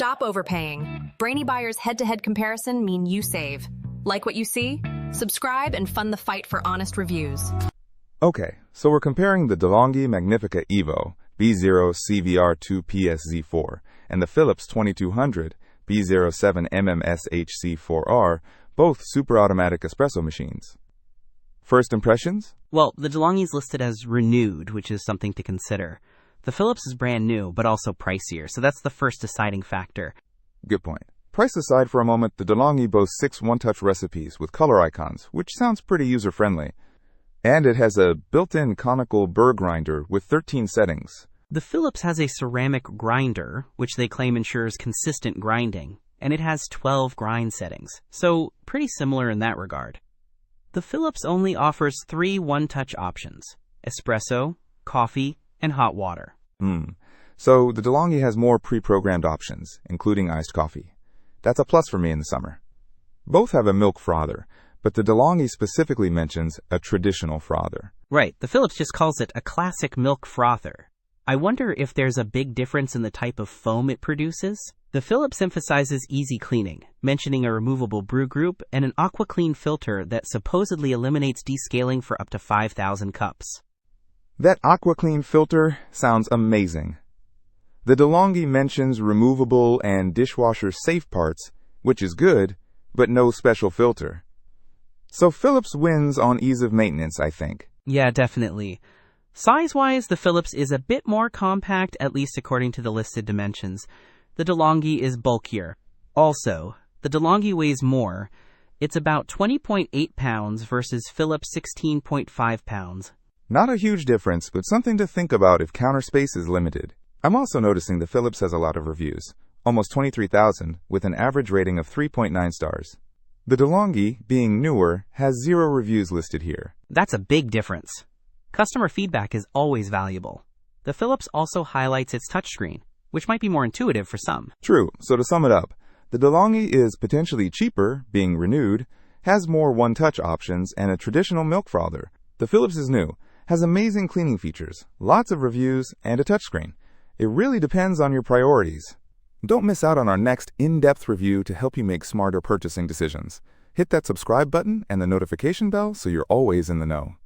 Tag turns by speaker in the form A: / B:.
A: Stop overpaying. Brainy Buyer's head-to-head comparison mean you save. Like what you see? Subscribe and fund the fight for honest reviews.
B: Okay, so we're comparing the De'Longhi Magnifica Evo B0 CVR2 PSZ4 and the Philips 2200 B07 MMSHC4R, both super-automatic espresso machines. First impressions?
C: Well, the De'Longhi is listed as renewed, which is something to consider. The Philips is brand new, but also pricier, so that's the first deciding factor.
B: Good point. Price aside for a moment, the De'Longhi boasts 6 one-touch recipes with color icons, which sounds pretty user-friendly. And it has a built-in conical burr grinder with 13 settings.
C: The Philips has a ceramic grinder, which they claim ensures consistent grinding, and it has 12 grind settings, so pretty similar in that regard. The Philips only offers 3 one-touch options: espresso, coffee, and hot water.
B: So the De'Longhi has more pre-programmed options, including iced coffee. That's a plus for me in the summer. Both have a milk frother, but the De'Longhi specifically mentions a traditional frother.
C: Right, the Philips just calls it a classic milk frother. I wonder if there's a big difference in the type of foam it produces. The Philips emphasizes easy cleaning, mentioning a removable brew group and an AquaClean filter that supposedly eliminates descaling for up to 5,000 cups.
B: That AquaClean filter sounds amazing. The De'Longhi mentions removable and dishwasher-safe parts, which is good, but no special filter. So Philips wins on ease of maintenance, I think.
C: Yeah, definitely. Size-wise, the Philips is a bit more compact, at least according to the listed dimensions. The De'Longhi is bulkier. Also, the De'Longhi weighs more. It's about 20.8 pounds versus Philips' 16.5 pounds.
B: Not a huge difference, but something to think about if counter space is limited. I'm also noticing the Philips has a lot of reviews, almost 23,000, with an average rating of 3.9 stars. The De'Longhi, being newer, has 0 reviews listed here.
C: That's a big difference. Customer feedback is always valuable. The Philips also highlights its touchscreen, which might be more intuitive for some.
B: True, so to sum it up, the De'Longhi is potentially cheaper, being renewed, has more one-touch options, and a traditional milk frother. The Philips is new, has amazing cleaning features, lots of reviews, and a touchscreen. It really depends on your priorities. Don't miss out on our next in-depth review to help you make smarter purchasing decisions. Hit that subscribe button and the notification bell so you're always in the know.